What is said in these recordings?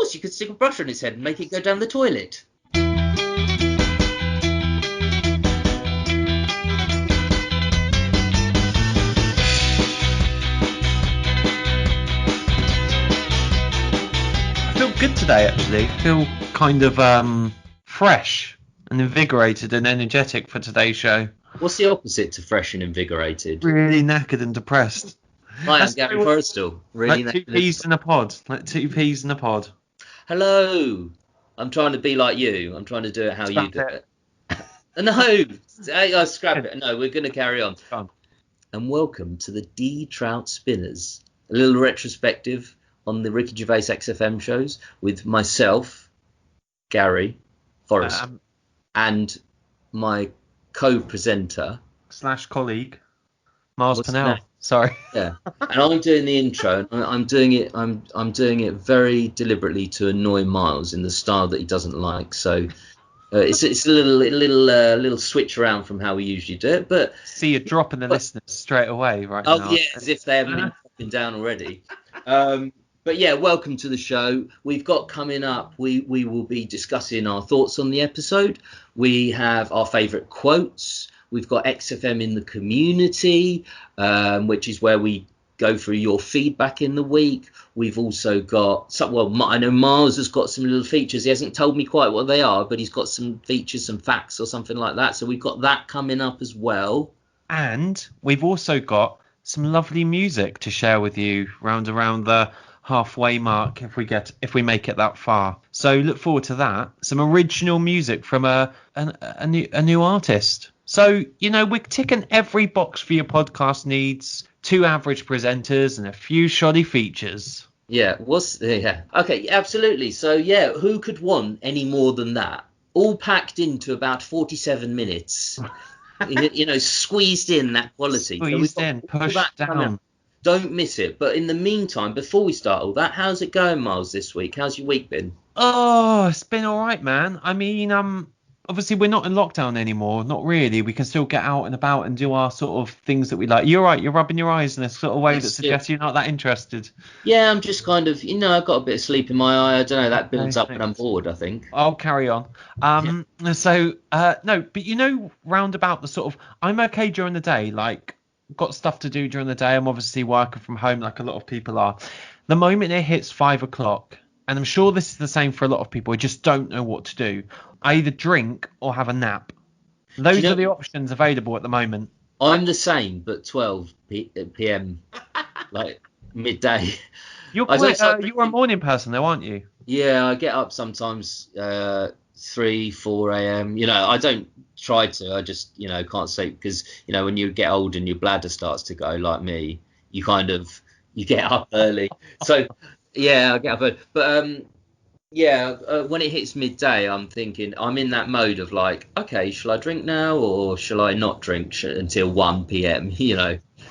course, you could stick a brush on his head and make it go down the toilet. I feel good today, actually. I feel kind of fresh and invigorated and energetic for today's show. What's the opposite to fresh and invigorated? Really knackered and depressed. Hi, I'm Gary Forrestal. Really like two peas in a pod. Like 2 peas in a pod. Hello. I'm trying to be like you. I'm trying to do it how you do it. No, I scrap it. No, we're going to carry on. And welcome to the Trout Spinners, a little retrospective on the Ricky Gervais XFM shows with myself, Gary Forrestal, and my co-presenter / colleague, Miles Pennell. Sorry. Yeah, and I'm doing the intro. And I'm doing it. I'm doing it very deliberately to annoy Miles in the style that he doesn't like. So it's a little switch around from how we usually do it. But see you dropping the listeners straight away, right? Oh now. Yeah, as if they haven't been dropping down already. But yeah, welcome to the show. We've got coming up, we will be discussing our thoughts on the episode. We have our favourite quotes. We've got XFM in the community, which is where we go through your feedback in the week. We've also got I know Miles has got some little features. He hasn't told me quite what they are, but he's got some features, some facts or something like that. So we've got that coming up as well. And we've also got some lovely music to share with you around the halfway mark if we make it that far. So look forward to that. Some original music from a new artist. So, we're ticking every box for your podcast needs. 2 average presenters and a few shoddy features. Yeah. Okay, absolutely. So yeah, who could want any more than that? All packed into about 47 minutes. Squeezed in that quality. Pushed down. Don't miss it. But in the meantime, before we start all that, how's it going, Miles, this week? How's your week been? Oh, it's been all right, man. I mean, obviously we're not in lockdown anymore. Not really. We can still get out and about and do our sort of things that we like. You're right. You're rubbing your eyes in a sort of way that suggests you're not that interested. Yeah, I'm just kind of, I've got a bit of sleep in my eye. I don't know. That builds up when I'm bored, I think. I'll carry on. So, no, but round about the sort of, I'm okay during the day. Like, got stuff to do during the day. I'm obviously working from home like a lot of people are. The moment it hits 5 o'clock, and I'm sure this is the same for a lot of people, I just don't know what to do. I either drink or have a nap. Those are the options available at the moment. I'm the same, but 12 p.m. like midday. You're a morning person though, aren't you? Yeah, I get up sometimes 3, 4 a.m. I don't try to. I just, can't sleep because, when you get old and your bladder starts to go like me, you get up early. So, yeah, I get up early. But, when it hits midday, I'm thinking, I'm in that mode of like, okay, shall I drink now or shall I not drink until 1 p.m.,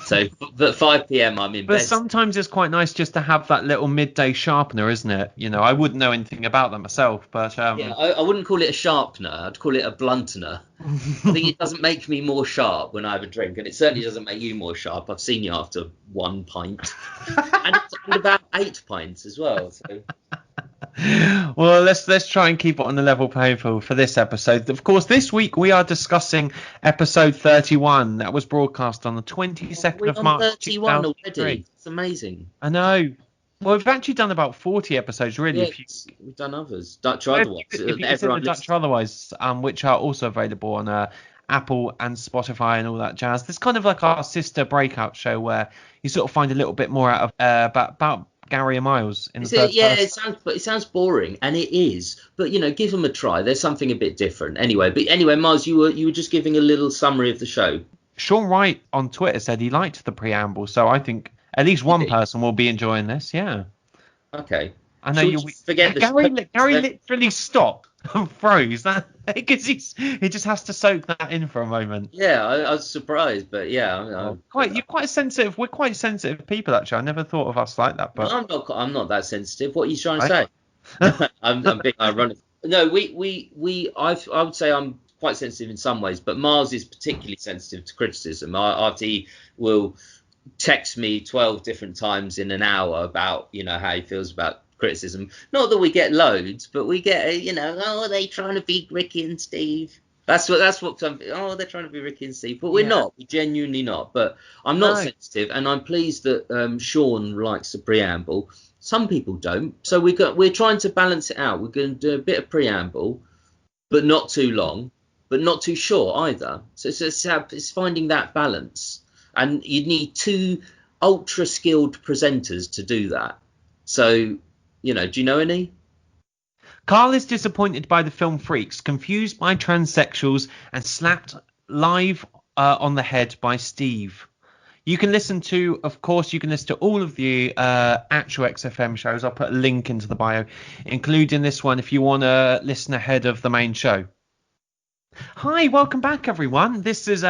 So, but 5 p.m. I'm in bed. But sometimes it's quite nice just to have that little midday sharpener, isn't it? I wouldn't know anything about that myself, but I wouldn't call it a sharpener. I'd call it a bluntener. I think it doesn't make me more sharp when I have a drink, and it certainly doesn't make you more sharp. I've seen you after 1 pint, and about 8 pints as well. So. Well, let's try and keep it on the level playing field for this episode. Of course, this week we are discussing episode 31 that was broadcast on the 22nd of March. 31 already. It's amazing. I know. Well, we've actually done about 40 episodes, really. Yeah, we've done others. Dutch Otherwise. If you consider Dutch Otherwise, which are also available on Apple and Spotify and all that jazz. This kind of like our sister breakout show where you sort of find a little bit more out of about Gary and Miles in the third person. It sounds boring, and it is. But give them a try. There's something a bit different. Anyway, Miles, you were just giving a little summary of the show. Sean Wright on Twitter said he liked the preamble, so I think at least one person will be enjoying this. Yeah. Okay. I know you forget. Gary literally stopped and froze that because he just has to soak that in for a moment. Yeah, I was surprised, but yeah, you're quite sensitive. We're quite sensitive people, actually. I never thought of us like that. But no, I'm not that sensitive. What are you trying to say? I'm being ironic. No, I would say I'm quite sensitive in some ways, but Miles is particularly sensitive to criticism. After he will text me 12 different times in an hour about how he feels about criticism. Not that we get loads, but we get, oh, are they trying to be Ricky and Steve? That's what some. Oh, they're trying to be Ricky and Steve, but we're not. We're genuinely not. But I'm not sensitive, and I'm pleased that Sean likes the preamble. Some people don't, so we're trying to balance it out. We're going to do a bit of preamble, but not too long, but not too short either. So it's finding that balance, and you need two ultra skilled presenters to do that. So, do you know any? Karl is disappointed by the film Freaks, confused by transsexuals, and slapped live on the head by Steve. You can listen to all of the actual XFM shows. I'll put a link into the bio, including this one if you want to listen ahead of the main show. Hi, welcome back, everyone. This is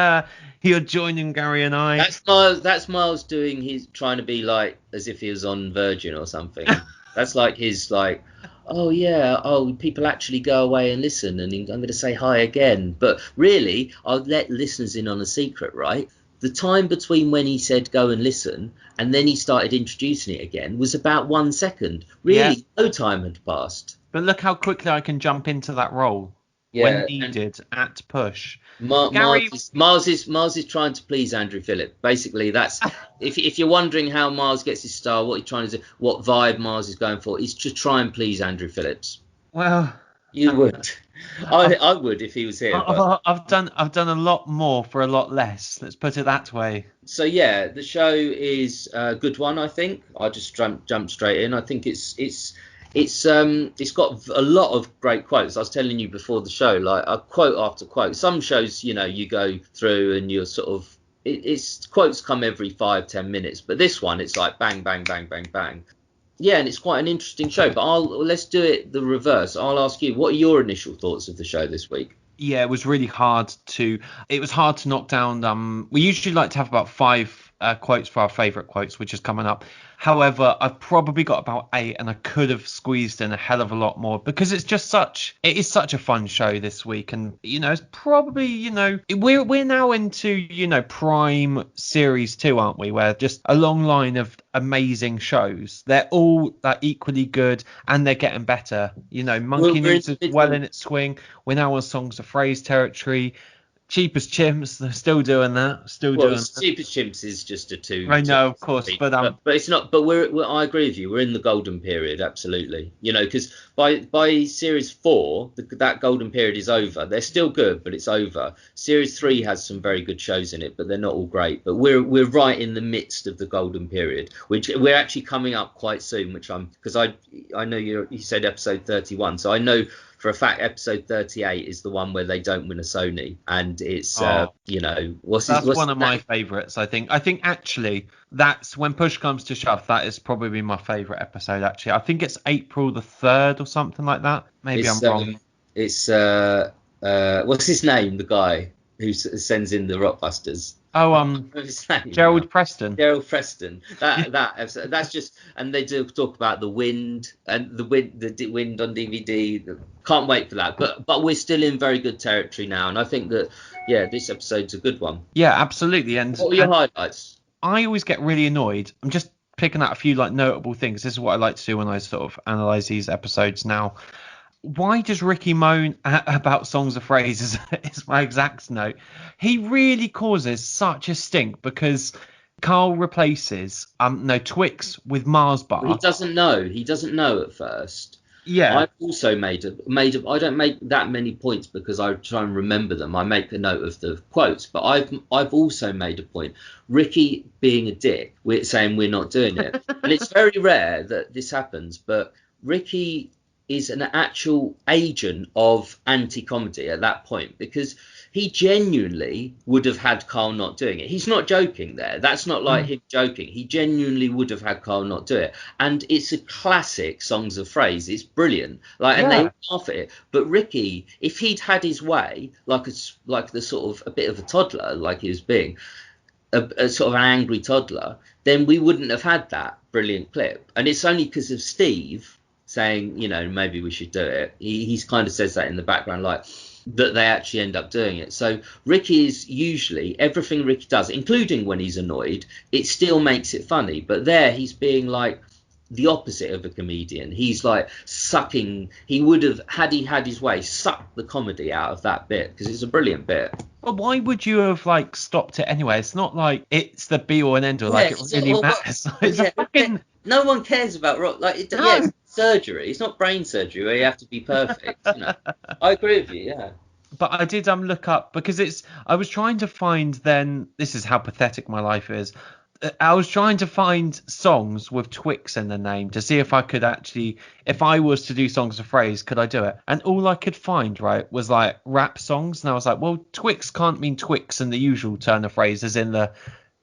you're joining Gary and I. That's Miles doing. He's trying to be like as if he was on Virgin or something. That's like his like. Oh yeah, people actually go away and listen, and I'm going to say hi again. But really, I'll let listeners in on a secret, right? The time between when he said go and listen and then he started introducing it again was about 1 second. Really, no time had passed. But look how quickly I can jump into that role when needed at push. Miles is trying to please Andrew Phillip. Basically, that's if you're wondering how Miles gets his style, what he's trying to do, what vibe Miles is going for, is to try and please Andrew Phillips. Well, you would. I would if he was here. I've done a lot more for a lot less. Let's put it that way. So yeah, the show is a good one. I think I just jumped straight in. I think it's got a lot of great quotes. I was telling you before the show, like a quote after quote. Some shows, you go through and you're sort of it's quotes come every 5-10 minutes, but this one it's like bang bang bang bang bang. Yeah, and it's quite an interesting show. But let's do it the reverse. I'll ask you, what are your initial thoughts of the show this week? Yeah, it was really hard to knock down. We usually like to have about 5 quotes for our favourite quotes, which is coming up. However, I've probably got about 8, and I could have squeezed in a hell of a lot more because it is such a fun show this week, and it's probably we're now into prime series 2, aren't we? Where just a long line of amazing shows. They're all equally good, and they're getting better. Monkey News is well in its swing. We're now on Songs of Phrase territory. Cheapest Chimps, they're still doing that. Cheapest Chimps is just a 2. I know, of course, but it's not. But I agree with you. We're in the golden period, absolutely. Because by series 4, that golden period is over. They're still good, but it's over. Series 3 has some very good shows in it, but they're not all great. But we're right in the midst of the golden period, which we're actually coming up quite soon. Because I know you said episode 31, so I know. For a fact, episode 38 is the one where they don't win a Sony, and it's that's one of my favourites. I think actually that's when push comes to shove. That is probably my favourite episode. Actually, I think it's April the 3rd or something like that. Maybe I'm wrong. It's what's his name? The guy who sends in the Rockbusters. Gerald Preston. Gerald Preston. That's just, and they do talk about the wind and the wind on DVD. Can't wait for that. But we're still in very good territory now, and I think that this episode's a good one. Yeah, absolutely. And what were your highlights? I always get really annoyed. I'm just picking out a few notable things. This is what I like to do when I sort of analyze these episodes now. Why does Ricky moan about Songs of Phrase? Is my exact note. He really causes such a stink because Karl replaces Twix with Mars bar. He doesn't know. He doesn't know at first. Yeah. I've also made I don't make that many points because I try and remember them. I make a note of the quotes, but I've also made a point. Ricky being a dick, we're saying we're not doing it, and it's very rare that this happens. But Ricky is an actual agent of anti-comedy at that point, because he genuinely would have had Karl not doing it. He's not joking there. That's not like him joking. He genuinely would have had Karl not do it. And it's a classic Songs of Phrase. It's brilliant. And they laugh at it. But Ricky, if he'd had his way, like the sort of a bit of a toddler, like he was being a sort of an angry toddler, then we wouldn't have had that brilliant clip. And it's only because of Steve saying, maybe we should do it. He's kind of says that in the background, like that they actually end up doing it. So Ricky is usually, everything Ricky does, including when he's annoyed, it still makes it funny. But there he's being like the opposite of a comedian. He's like sucking. He would have, had he had his way, sucked the comedy out of that bit, because it's a brilliant bit. But why would you have like stopped it anyway? It's not like it's the be all and end all. Yeah, Like it really matters. It's yeah, a fucking no one cares about rock. Like, yeah, it's surgery. It's not brain surgery where you have to be perfect. You know, I agree with you. Yeah. But I did look up, because I was trying to find, then this is how pathetic my life is. I was trying to find songs with Twix in the name to see if I could actually, if I was to do songs of phrase, could I do it? And all I could find, right, was like rap songs. And I was like, well, Twix can't mean Twix in the usual turn of phrase, as in the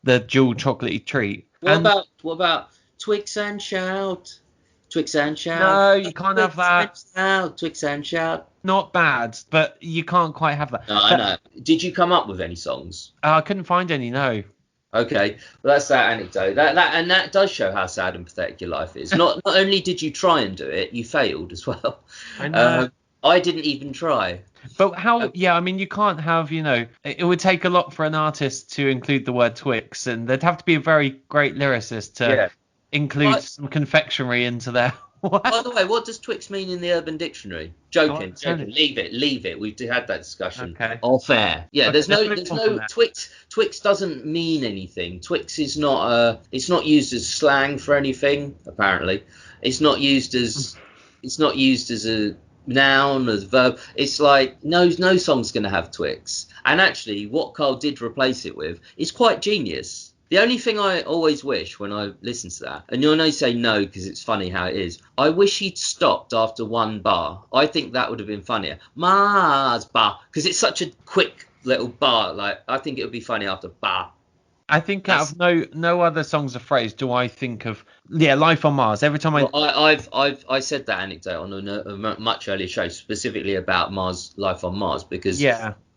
dual chocolatey treat. What about Twix and shout? Twix and shout. No, you can't have that. Twix and shout. Not bad, but you can't quite have that. No, I know. Did you come up with any songs? I couldn't find any, no. Okay, well, that's that anecdote. That does show how sad and pathetic your life is. Not only did you try and do it, you failed as well. I know. I didn't even try. But how? Yeah, I mean, you can't have, it would take a lot for an artist to include the word Twix, and they'd have to be a very great lyricist to include some confectionery into their. By the way, what does Twix mean in the Urban Dictionary? Joking. Leave it. We've had that discussion. Okay. Off air. Yeah, there's no Twix. Twix doesn't mean anything. Twix is not it's not used as slang for anything, apparently. It's not used as a noun, as verb. It's like no song's gonna have Twix. And actually what Karl did replace it with is quite genius. The only thing I always wish when I listen to that, and you'll know say no because it's funny how it is, I wish he'd stopped after one bar. I think that would have been funnier. Mars bar, because it's such a quick little bar. Like, I think it would be funny after bar. I think out of no other songs of phrase do I think of Life on Mars. Every time I said that anecdote on a much earlier show, specifically about Life on Mars, because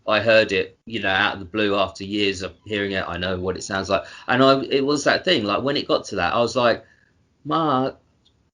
I heard it, out of the blue after years of hearing it. I know what it sounds like. And it was that thing, like when it got to that, I was like, and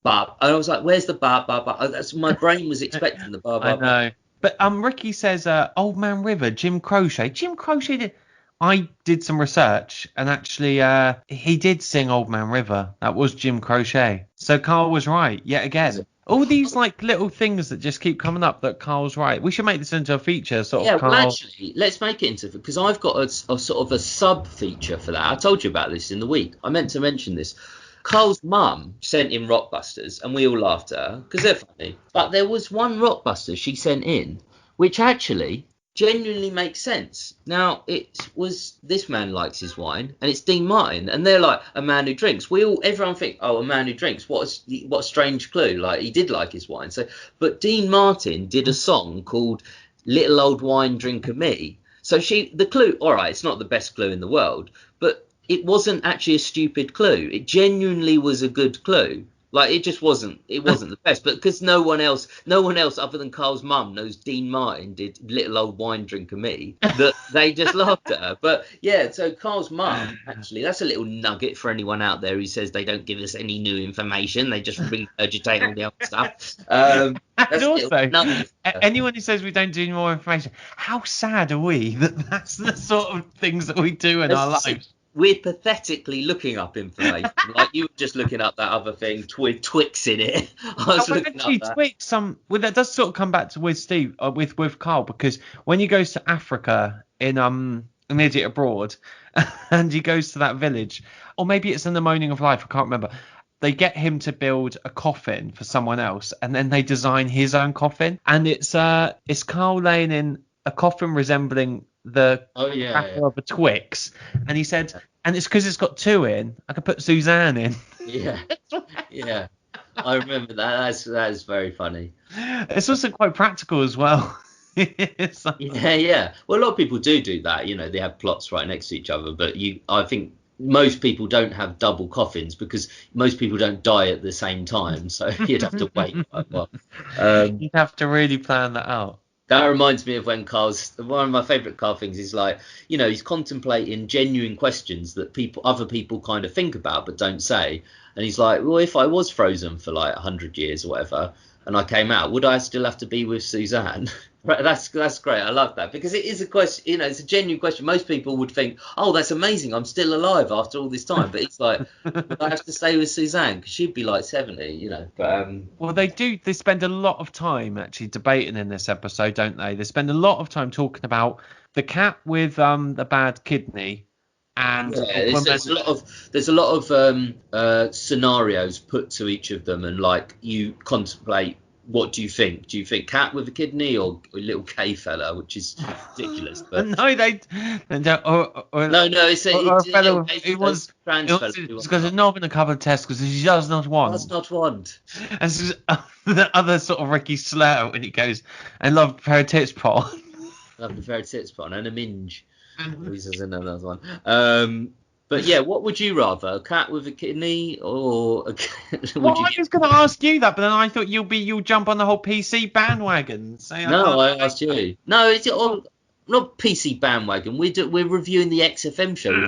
I was like, where's the bar? That's my brain was expecting the bar. I know. But Ricky says, Old Man River, Jim Croce. Jim Croce did. I did some research, and actually he did sing Old Man River. That was Jim Croce. So Karl was right yet again. All these like little things that just keep coming up that Karl's right. We should make this into a feature, sort of. Well, actually, let's make it into, because I've got a sort of a sub feature for that. I told you about this in the week. I meant to mention this. Karl's mum sent in Rockbusters, and we all laughed at her because they're funny. But there was one Rockbuster she sent in, which actually genuinely makes sense. Now, it was This Man Likes His Wine, and it's Dean Martin, and they're like, a man who drinks. Everyone think, oh, a man who drinks, what a strange clue. Like, he did like his wine. But Dean Martin did a song called Little Old Wine Drinker Me. So the clue, all right, it's not the best clue in the world, but it wasn't actually a stupid clue. It genuinely was a good clue. Like, it just wasn't the best, but because no one else other than Karl's mum knows Dean Martin did Little Old Wine Drinker Me, that they just laughed at her. But yeah, so Karl's mum, actually, that's a little nugget for anyone out there who says they don't give us any new information, they just regurgitate all the old stuff. And also, anyone who says we don't do any more information, how sad are we that that's the sort of things that we do in our lives? We're pathetically looking up information. Like, you were just looking up that other thing with Twix in it. I was looking up that. Twix, that does sort of come back to with Steve, with Karl, because when he goes to Africa in An Idiot Abroad, and he goes to that village, or maybe it's in The Moaning of Life, I can't remember. They get him to build a coffin for someone else, and then they design his own coffin, and it's Karl laying in a coffin resembling the wrapper of a Twix, and he said, and it's because it's got two in, I could put Suzanne in. Yeah, I remember that. That is very funny. It's also quite practical as well. Yeah. Well, a lot of people do that. They have plots right next to each other, but I think most people don't have double coffins because most people don't die at the same time, so you'd have to wait quite a while. You'd have to really plan that out. That reminds me of when one of my favourite Karl things is like, he's contemplating genuine questions that other people kind of think about but don't say. And he's like, well, if I was frozen for like 100 years or whatever, and I came out, would I still have to be with Suzanne? Right, that's great. I love that because it is a question. It's a genuine question. Most people would think, "Oh, that's amazing. I'm still alive after all this time." But it's like, would I have to stay with Suzanne because she'd be like 70, But Well, they do. They spend a lot of time actually debating in this episode, don't they? They spend a lot of time talking about the cat with the bad kidney and yeah, a woman. there's a lot of scenarios put to each of them, and like you contemplate. What do you think? Do you think cat with a kidney or a little K fella, which is ridiculous? But No, they don't. no, it's Or a a little fellow K, he was. trans fella who He's got a knob and a couple of testicles he does not does want. not want. And so, the other sort of Ricky Slater when he goes, I love a pair of tits, Paul. Love the fairy tits pun and a minge. This is another one. But yeah, what would you rather? A cat with a kidney or Well, I was going to ask you that, but then I thought you'll jump on the whole PC bandwagon. No, I asked you. No, it's not PC bandwagon. We're reviewing the XFM show.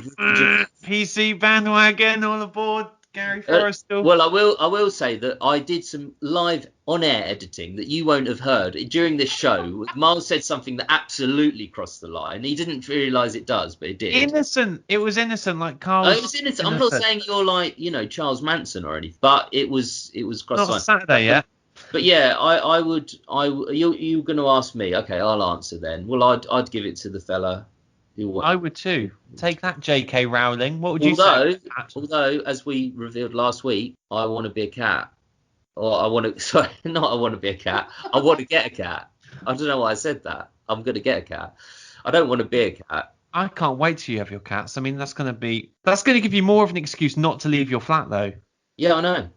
PC bandwagon, all aboard, Gary Forrestal. Well, I will say that I did some live on-air editing that you won't have heard during this show. Miles said something that absolutely crossed the line. He didn't realise it does, but it did. Innocent. It was innocent, like Karl. It was innocent. I'm not saying you're like Charles Manson or anything, but it was crossed the line. Not Saturday yet. But yeah, you're going to ask me. Okay, I'll answer then. Well, I'd give it to the fella. I would too. Take that, J.K. Rowling. What would you say? Although, as we revealed last week, I want to be a cat. Or I want to. Sorry, not I want to be a cat. I want to get a cat. I don't know why I said that. I'm going to get a cat. I don't want to be a cat. I can't wait till you have your cats. I mean, that's going to give you more of an excuse not to leave your flat, though. Yeah, I know.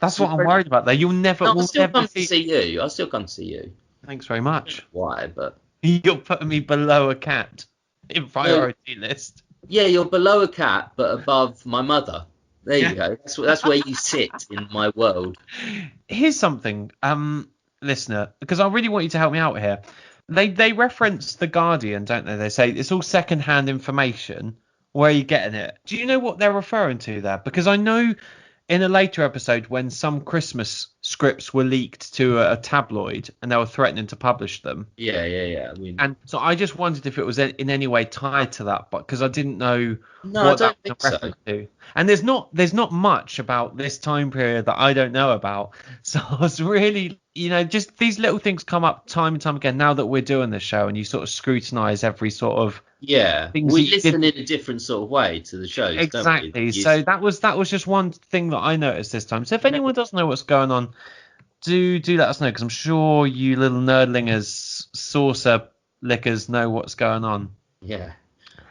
That's what I'm worried about, though. I'll still come to see you. I'll still come to see you. Thanks very much. Why? But you're putting me below a cat in priority list. Yeah, you're below a cat, but above my mother. There you go. That's where you sit in my world. Here's something, listener, because I really want you to help me out here. They reference The Guardian, don't they? They say it's all second-hand information. Where are you getting it? Do you know what they're referring to there? Because I know in a later episode when some Christmas scripts were leaked to a tabloid and they were threatening to publish them. Yeah. And so I just wondered if it was in any way tied to that, but because I didn't know what that was a reference to. And there's not much about this time period that I don't know about. So I was really, just these little things come up time and time again now that we're doing this show, and you sort of scrutinize every sort of we listen in a different sort of way to the shows. Exactly. Don't we? So that was just one thing that I noticed this time. So if anyone doesn't know what's going on, do let us know, because I'm sure you little nerdlingers, saucer lickers know what's going on. Yeah.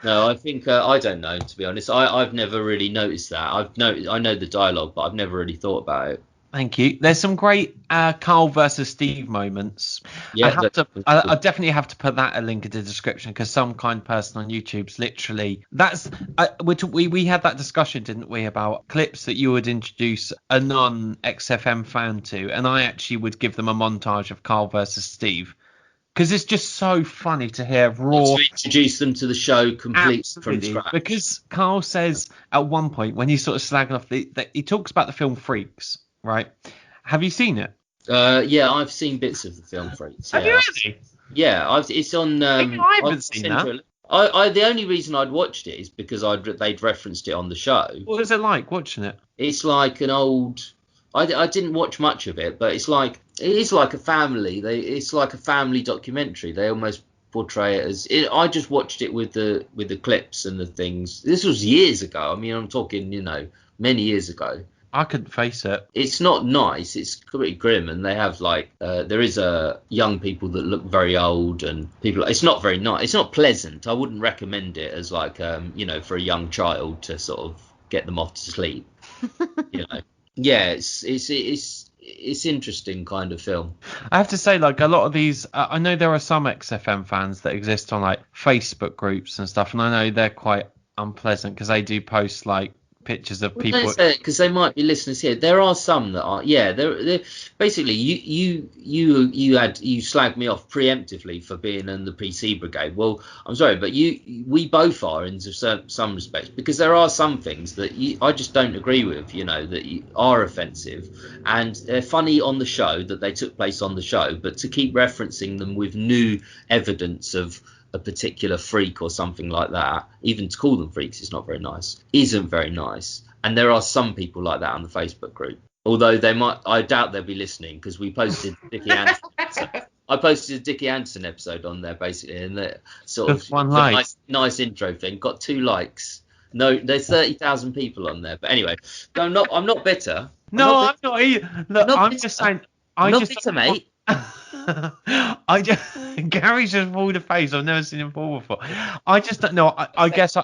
No, I think I don't know, to be honest. I've never really noticed that. I know the dialogue, but I've never really thought about it. Thank you. There's some great Karl versus Steve moments. Yeah, I definitely have to put that a link in the description, because some kind person on YouTube's literally we had that discussion, didn't we, about clips that you would introduce a non-XFM fan to, and I actually would give them a montage of Karl versus Steve. Because it's just so funny to hear raw. To introduce them to the show complete from scratch. Because Karl says at one point when he's sort of slagging off, he talks about the film Freaks, right? Have you seen it? Yeah, I've seen bits of the film Freaks. Have you really? Yeah, it's on. I haven't seen that. The only reason I'd watched it is because they'd referenced it on the show. What was it like watching it? It's like an old. I didn't watch much of it, but it is like a family. It's like a family documentary. They almost portray it as. I just watched it with the clips and the things. This was years ago. I mean, I'm talking many years ago. I couldn't face it. It's not nice. It's pretty grim, and they have there is young people that look very old, and people. It's not very nice. It's not pleasant. I wouldn't recommend it as for a young child to sort of get them off to sleep. Yeah, it's interesting kind of film. I have to say, a lot of these, I know there are some XFM fans that exist on Facebook groups and stuff, and I know they're quite unpleasant because they do post pictures of Well, people. don't say it because they might be listeners here. There are some that are, yeah. They're basically you slagged me off preemptively for being in the PC brigade. Well, I'm sorry, but we both are in some respects, because there are some things that I just don't agree with. That are offensive, and they're funny on the show that they took place on the show, but to keep referencing them with new evidence of a particular freak or something like that, even to call them freaks is not very nice, isn't very nice. And there are some people like that on the Facebook group. Although I doubt they'll be listening, because we posted Dickie Anderson. I posted a Dickie Anderson episode on there basically, and the sort Just of one like. nice intro thing got 2 likes. No, there's 30,000 people on there. But anyway, I'm not bitter. I'm not either. Look, I'm just saying. I'm I not just bitter, mate. I just Gary's just pulled a face. I've never seen him fall before. I just don't know. I guess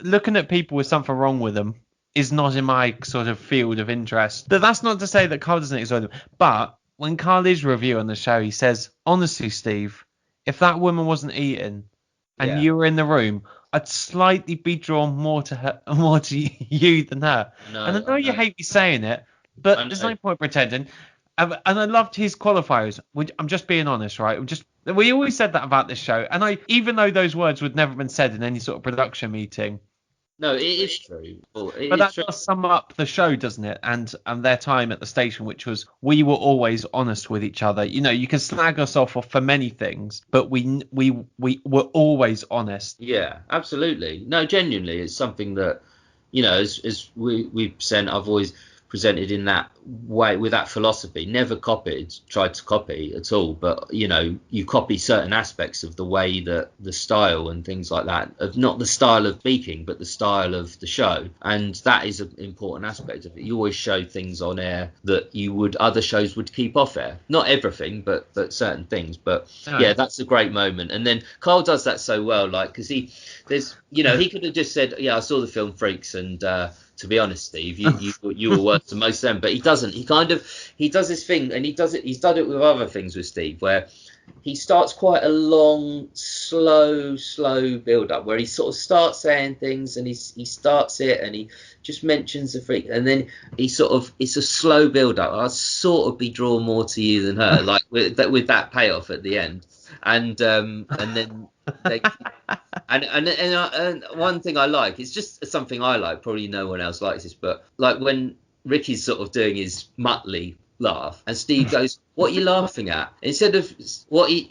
looking at people with something wrong with them is not in my sort of field of interest. But that's not to say that Carl doesn't enjoy them. But when Carl is reviewing the show, he says, honestly, Steve, if that woman wasn't eating and you were in the room, I'd slightly be drawn more to you than her. No, and I know you hate me saying it, but there's no point pretending. And I loved his qualifiers. I'm just being honest, right? We always said that about this show, and even though those words would never been said in any sort of production meeting. No, it is true. But that does sum up the show, doesn't it? And their time at the station, which was we were always honest with each other. You can slag us off for many things, but we were always honest. Yeah, absolutely. No, genuinely, it's something that as we've said, I've always presented in that way, with that philosophy. Never tried to copy at all, but you copy certain aspects of the way that the style and things like that, of not the style of speaking but the style of the show, and that is an important aspect of it. You always show things on air that other shows would keep off air. Not everything, but certain things. But yeah, that's a great moment. And then Karl does that so well, like, because he could have just said, I saw the film Freaks, and to be honest, Steve, you were worse than most of them. But he doesn't. He does this thing, and he's done it with other things with Steve, where he starts quite a long, slow build up, where he sort of starts saying things, and he starts it, and he just mentions the freak, and then it's a slow build up. I'd sort of be drawn more to you than her, like with that payoff at the end, and then. And one thing I like, it's just something I like, probably no one else likes this, but like when Ricky's sort of doing his Muttley laugh and Steve goes, what are you laughing at? Instead of what he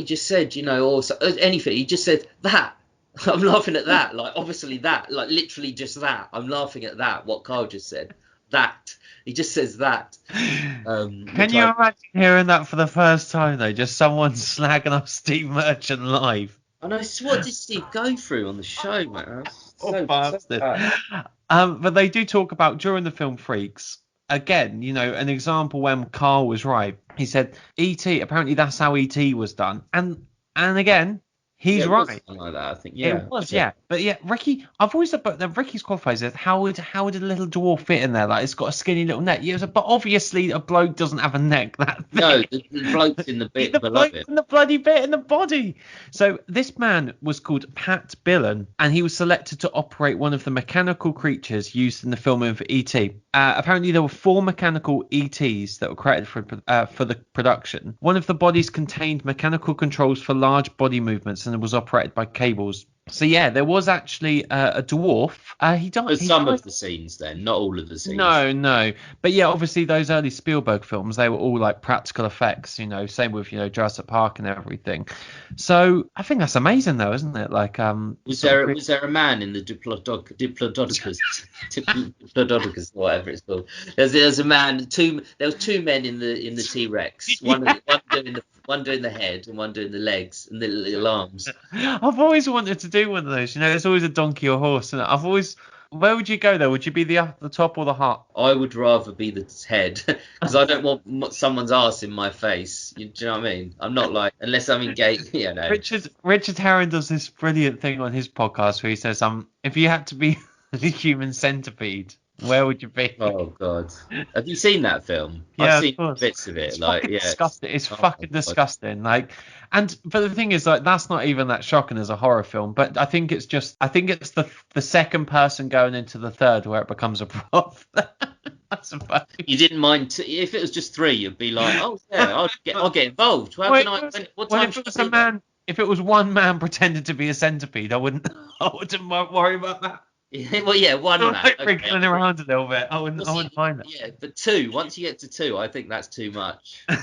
just said, or anything, he just said that. I'm laughing at that, like obviously that, like literally just that. I'm laughing at that, what Karl just said. That. He just says that. Can you imagine hearing that for the first time, though? Just someone slagging off Steve Merchant live. I know. What did Steve go through on the show, man? So bad. But they do talk about, during the film Freaks, again, an example when Karl was right. He said, E.T., apparently that's how E.T. was done. And again, he's right. Something like that, I think. Yeah. It was, yeah. But yeah, Ricky, I've always said, but Ricky's qualifies as how would a little dwarf fit in there? Like, it's got a skinny little neck. Yeah, but obviously a bloke doesn't have a neck that thick. No, the bloke's in the bit below it. The bloody bit in the body. So this man was called Pat Billen, and he was selected to operate one of the mechanical creatures used in the film of E.T. Apparently there were 4 mechanical ETs that were created for the production. One of the bodies contained mechanical controls for large body movements and was operated by cables. So yeah, there was actually a dwarf. He died. Some of the scenes, then, not all of the scenes. No. But yeah, obviously those early Spielberg films, they were all like practical effects. Same with Jurassic Park and everything. So I think that's amazing, though, isn't it? Like, was there a man in the Diplodocus, Diplodocus, whatever it's called? There's a man. There was 2 men in the T-Rex. One doing the head and one doing the legs and the little arms. I've always wanted to do one of those. There's always a donkey or horse, and where would you go though? Would you be the top or the heart? I would rather be the head, because I don't want someone's ass in my face. Do you know what I mean? I'm not like, unless I'm engaged. No. Richard Herring does this brilliant thing on his podcast where he says, if you had to be the human centipede, Where would you be? Oh God, have you seen that film? I've Yeah, of seen course. bits of it. It's Like, fucking yeah, disgusting. It's oh my fucking God. disgusting. Like, but the thing is, like, that's not even that shocking as a horror film. But I think it's the second person going into the third where it becomes a problem. I suppose. You didn't mind if it was just three, you'd be like, oh yeah, I'll get involved. How Well, can I? What well, time if it should was I a be there? man, if it was one man pretending to be a centipede, I wouldn't worry about that. Well, yeah, one I man. like Okay, I wriggling agree. around a little bit. Well, I see, wouldn't mind yeah, but two. Once you get to two, I think that's too much. I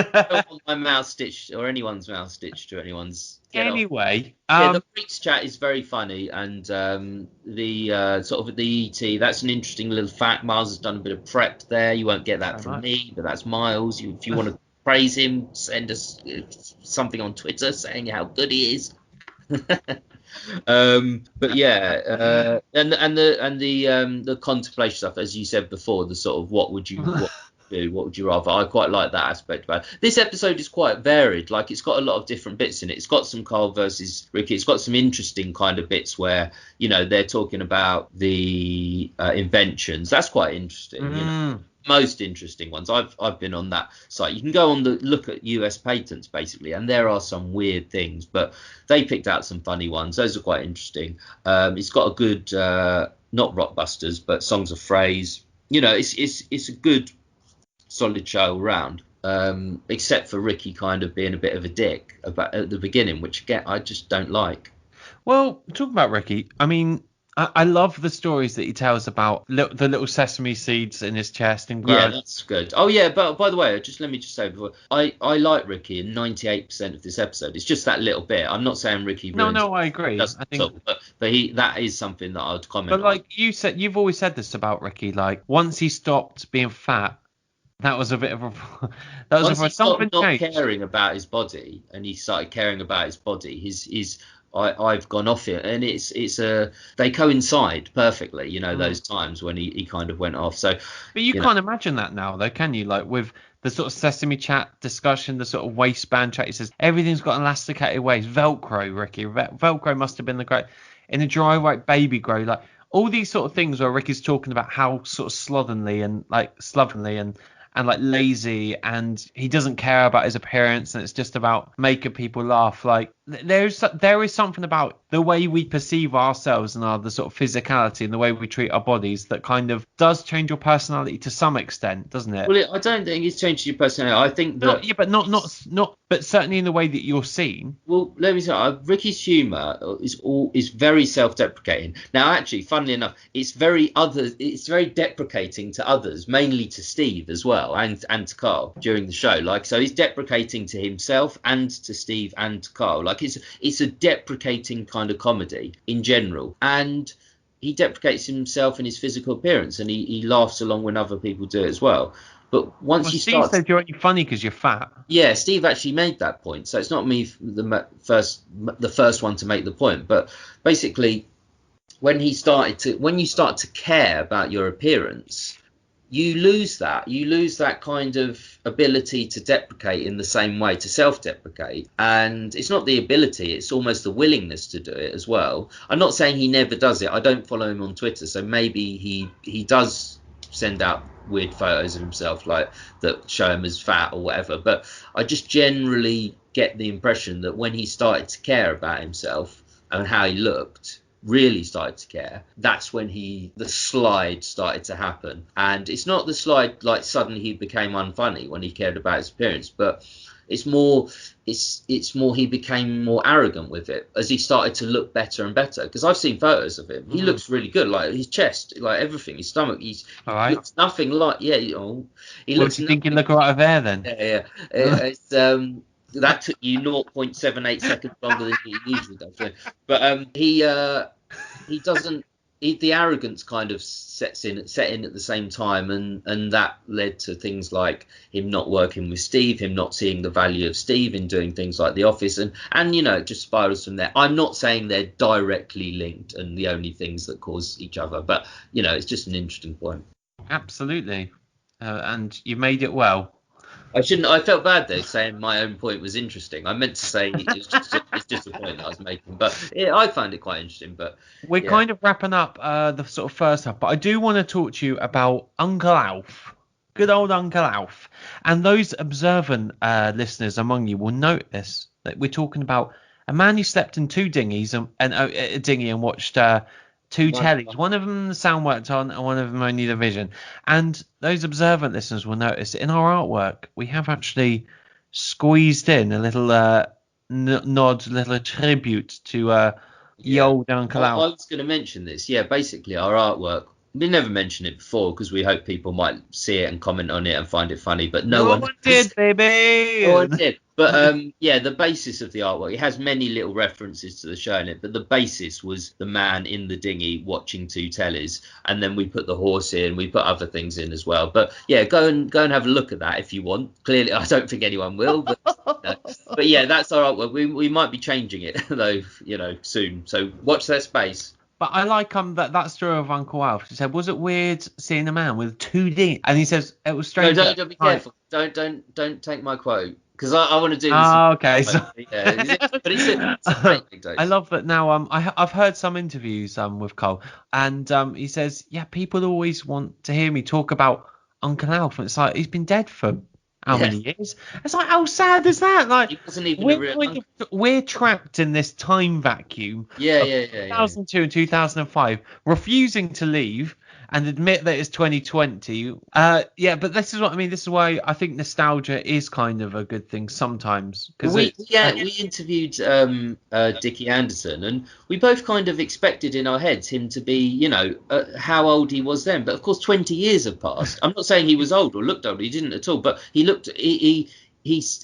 don't that. want my mouth stitched or anyone's mouth stitched to anyone's. Get off. Anyway, Yeah, the Freaks chat is very funny, and the sort of the ET. That's an interesting little fact. Miles has done a bit of prep there. You won't get that so from much. me, but that's Miles. If you want to praise him, send us something on Twitter saying how good he is. But yeah, the contemplation stuff, as you said before, the sort of what would you do, what would you rather? I quite like that aspect about it. This episode is quite varied. Like, it's got a lot of different bits in it. It's got some Karl versus Ricky. It's got some interesting kind of bits where, you know, they're talking about the inventions. That's quite interesting. You know, most interesting ones. I've been on that site. You can go on the look at US patents basically, and there are some weird things, but they picked out some funny ones. Those are quite interesting. It's got a good not Rockbusters, but Songs of Phrase. You know, it's a good solid show all round. Except for Ricky kind of being a bit of a dick about at the beginning, which again I just don't like. Well, talking about Ricky, I mean, I love the stories that he tells about the little sesame seeds in his chest and Yeah, growing. that's good. Oh yeah, but by the way, just let me just say before, I like Ricky in 98% of this episode. It's just that little bit. I'm not saying Ricky No, ruins no, it. I He agree. doesn't I at think, all. But he that is something that I'd but comment on. like you said, you've always said this about Ricky. Like once he stopped being fat, that was a bit of a Once he something stopped not changed. caring about his body and he started caring about his body, I've gone off it, and it's a they coincide perfectly. You know, Mm. those times when he kind of went off. So, But you you know, can't imagine that now, though, can you? Like with the sort of sesame chat discussion, the sort of waistband chat. He says everything's got elasticated waist, Velcro, Ricky. Velcro must have been the great in a dry white baby grow. Like all these sort of things where Ricky's talking about how sort of slovenly and like lazy, and he doesn't care about his appearance, and it's just about making people laugh. Like there is something about the way we perceive ourselves and the sort of physicality and the way we treat our bodies that kind of does change your personality to some extent, doesn't it? well, I don't think it's changed your personality. I think Not that yeah, but not but certainly in the way that you're seen. well, let me say, Ricky's humour is very self-deprecating. Now, actually, funnily enough, it's very deprecating to others, mainly to Steve as well, and to Karl during the show. Like, so he's deprecating to himself and to Steve and to Karl. Like, it's a deprecating kind of comedy in general, and he deprecates himself and his physical appearance, and he laughs along when other people do it as well. But once Well, you Steve start said you're only funny because you're fat. yeah, Steve actually made that point. So it's not me the first one to make the point, but basically when you start to care about your appearance, you lose that kind of ability to deprecate in the same way, to self-deprecate. And it's not the ability, it's almost the willingness to do it as well. I'm not saying he never does it. I don't follow him on Twitter, so maybe he does send out weird photos of himself like that show him as fat or whatever, but I just generally get the impression that when he started to care about himself and how he looked, really started to care, that's when the slide started to happen. And it's not the slide like suddenly he became unfunny when he cared about his appearance, but it's more he became more arrogant with it as he started to look better and better. Because I've seen photos of him, he looks really good, like his chest, like everything, his stomach, he All right. looks nothing like he Well, looks do you think you nothing. look right over there then? Yeah. It's that took you 0.78 seconds longer than he usually does. Yeah. But he doesn't. The arrogance kind of set in at the same time, and that led to things like him not working with Steve, him not seeing the value of Steve in doing things like The Office, and you know, it just spirals from there. I'm not saying they're directly linked and the only things that cause each other, but you know, it's just an interesting point. Absolutely. And you made it well. I shouldn't. I felt bad though saying my own point was interesting. I meant to say it's just a point that I was making, but I find it quite interesting. But We're yeah, kind of wrapping up the sort of first half, but I do want to talk to you about Uncle Alf. Good old Uncle Alf. And those observant listeners among you will notice that we're talking about a man who slept in two dinghies and a dinghy and watched two tellies. One of them the sound worked on and one of them only the vision. And those observant listeners will notice that in our artwork, we have actually squeezed in a little nod, little tribute to the old Uncle I Alf. was going to mention this. Yeah, basically our artwork. We never mentioned it before because we hope people might see it and comment on it and find it funny, but no one did, baby. No one did. But yeah, the basis of the artwork, it has many little references to the show in it, but the basis was the man in the dinghy watching two tellies, and then we put the horse in, we put other things in as well. But yeah, go and have a look at that if you want. Clearly, I don't think anyone will, but but yeah, that's our artwork. We might be changing it though, soon. So watch that space. But I like that story of Uncle Alf. He said, "Was it weird seeing a man with two D?" And he says it was strange. No, don't be careful. Don't take my quote because I want to do this. Oh, okay. So, yeah, but it's a great thing, I love that now. I've heard some interviews with Karl, and he says, "Yeah, people always want to hear me talk about Uncle Alf." And it's like he's been dead for how many years? It's like, how sad is that? Like, he wasn't even a real we're trapped in this time vacuum. Yeah. 2002 and 2005, refusing to leave and admit that it's 2020. Yeah, but this is what I mean. This is why I think nostalgia is kind of a good thing sometimes. Because we interviewed Dickie Anderson, and we both kind of expected in our heads him to be, how old he was then. But of course, 20 years have passed. I'm not saying he was old or looked old. He didn't at all. But he looked.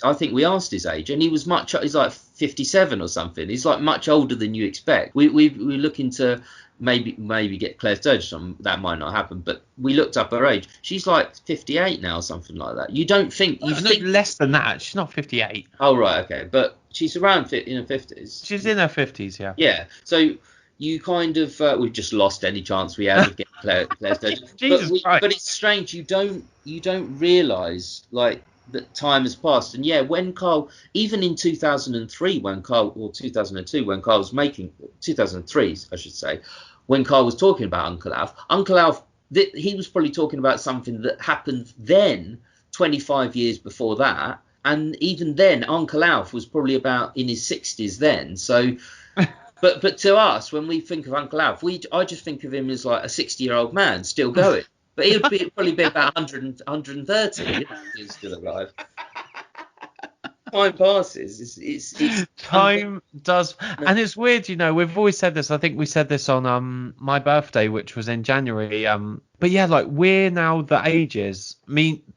I think we asked his age, and he's like 57 or something. He's like much older than you expect. We're looking to maybe get Claire Sturgis on. That might not happen, but we looked up her age. She's like 58 now or something like that. You don't think think less than that. She's not 58. Oh right, okay, but she's around in her 50s. She's in her 50s, yeah. Yeah, so you kind of we've just lost any chance we had of getting Claire Sturgis. Jesus Christ. But it's strange. You don't realise like that time has passed. And yeah, when Karl, even in 2003, or 2002, when Karl was making 2003, I should say, when Karl was talking about Uncle Alf, he was probably talking about something that happened then, 25 years before that. And even then, Uncle Alf was probably about in his 60s then. So, but to us, when we think of Uncle Alf, I just think of him as like a 60-year-old man still going. But he would probably be about 100, 130 if he was still alive. Time passes. It's time does, and it's weird. We've always said this. I think we said this on my birthday, which was in January. But yeah, like we're now the ages.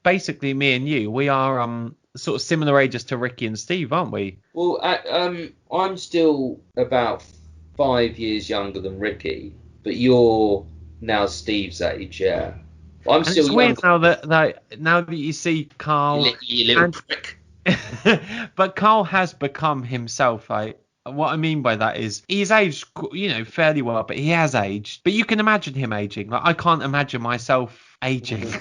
Basically, me and you, we are sort of similar ages to Ricky and Steve, aren't we? Well, I'm still about 5 years younger than Ricky, but you're now Steve's age, yeah. I'm and still it's weird now that you see Karl, you little prick. But Karl has become himself. Like, what I mean by that is he's aged, fairly well, but he has aged. But you can imagine him aging. Like I can't imagine myself aging.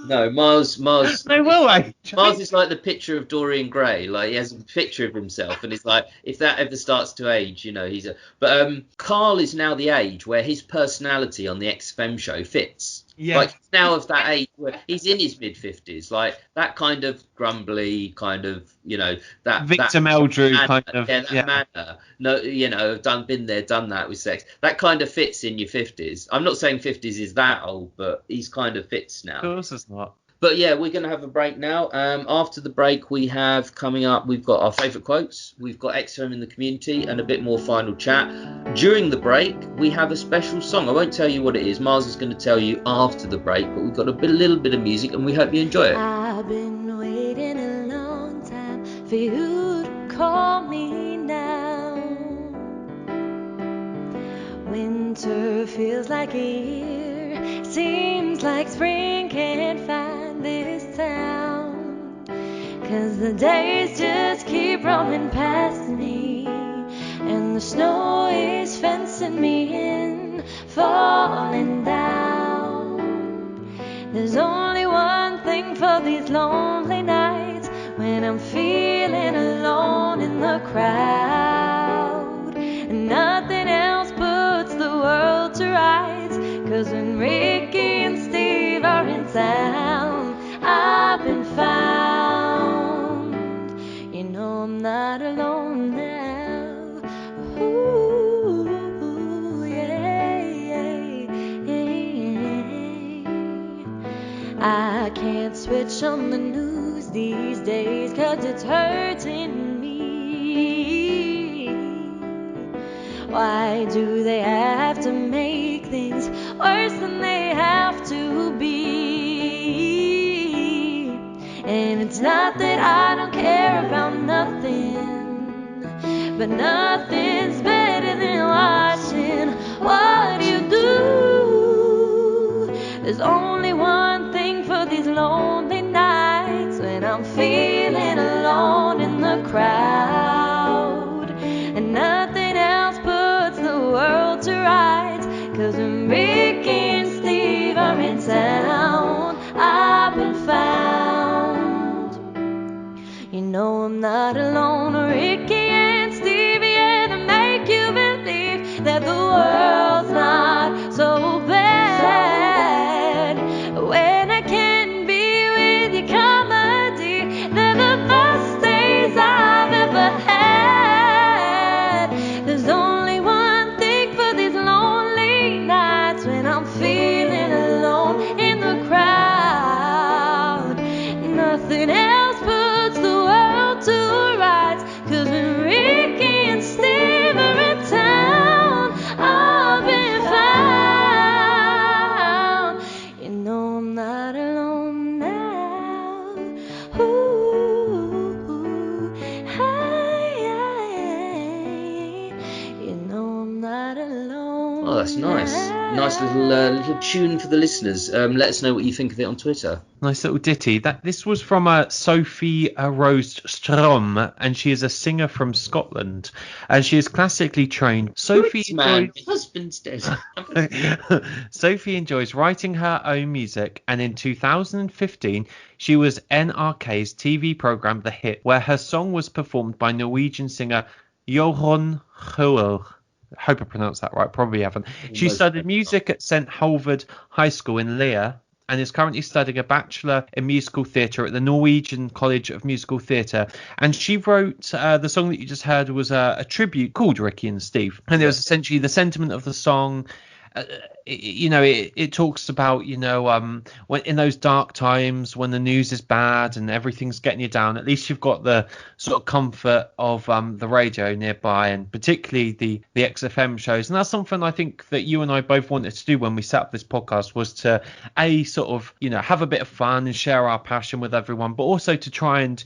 No, Mars. No, will age. Mars is like the picture of Dorian Gray. Like he has a picture of himself, and it's like if that ever starts to age, he's a. But Karl is now the age where his personality on the XFM show fits. Yeah. Like he's now of that age where he's in his mid-50s, like that kind of grumbly, kind of that Victor Meldrew kind of manner. No, been there, done that with sex. That kind of fits in your 50s. I'm not saying 50s is that old, but he's kind of fits now. Of course, it's not. But yeah, we're going to have a break now. After the break, we have coming up, we've got our favourite quotes, we've got XFM in the community, and a bit more final chat. During the break, we have a special song. I won't tell you what it is. Mars is going to tell you after the break, but we've got a little bit of music, and we hope you enjoy it. I've been waiting a long time for you to call me now. Winter feels like a year, seems like spring can't find this town. 'Cause the days just keep rolling past me, and the snow is fencing me in, falling down. There's only one thing for these lonely nights, when I'm feeling alone in the crowd. And nothing else puts the world to rights, 'cause when Ricky and Steve are in town, I've been found. You know I'm not alone now. Ooh, yeah, yeah, yeah. I can't switch on the news these days, 'cause it's hurting me. Why do they have to make things worse than they have to be? And it's not that I don't care about nothing, but nothing's better than watching what you do. There's only one thing for these lonely nights, when I'm feeling alone in the crowd, and nothing else puts the world to rights, 'cause when Ricky and Steve are in town, I've been found. You know I'm not alone. Ricky and Steve, yeah, they make you believe that the world's not so bad. When I can be with your comedy, they're the best days I've ever had. There's only one thing for these lonely nights, when I'm feeling alone in the crowd. Nothing else puts the world to rights, 'cause when Ricky and Steve are in town, I've been found. You know I'm not alone now. Ooh, hey, you know I'm not alone. Oh, that's nice. Nice little tune for the listeners. Let us know what you think of it on Twitter. Nice little ditty. This was from Sophie Rose Strom, and she is a singer from Scotland, and she is classically trained. Sophie Man, my husband's dead. Sophie enjoys writing her own music, and in 2015 she was NRK's TV program The Hit, where her song was performed by Norwegian singer Johan Huel. I hope I pronounced that right. Probably haven't. She studied music at St. Halvard High School in Lear, and is currently studying a Bachelor in Musical Theatre at the Norwegian College of Musical Theatre. And she wrote the song that you just heard was a tribute called Ricky and Steve. And it was essentially the sentiment of the song. It talks about, when in those dark times when the news is bad and everything's getting you down, at least you've got the sort of comfort of the radio nearby, and particularly the XFM shows. And that's something I think that you and I both wanted to do when we set up this podcast, was to sort of, have a bit of fun and share our passion with everyone, but also to try and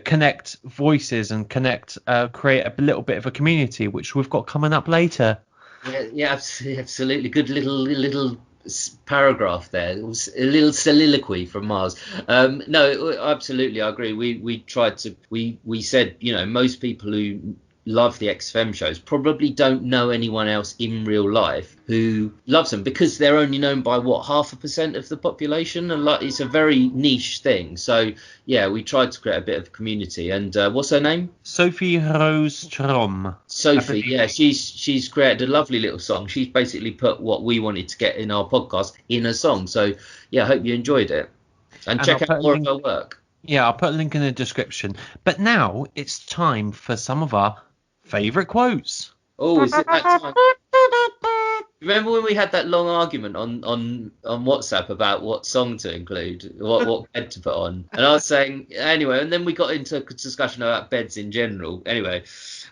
connect voices and create a little bit of a community, which we've got coming up later. Yeah, absolutely. Good little paragraph there. It was a little soliloquy from Mars. No, absolutely, I agree. We tried to. We said, most people who love the XFM shows probably don't know anyone else in real life who loves them, because they're only known by 0.5% of the population, and it's a very niche thing. So yeah, we tried to create a bit of a community. And what's her name? Sophie Rose Strom. Sophie, yeah, she's created a lovely little song. She's basically put what we wanted to get in our podcast in a song. So yeah, I hope you enjoyed it, and check out more of her work. Yeah, I'll put a link in the description. But now it's time for some of our favourite quotes. Oh, is it that time? Remember when we had that long argument on WhatsApp about what song to include, what bed to put on? And I was saying, anyway, and then we got into a discussion about beds in general. Anyway,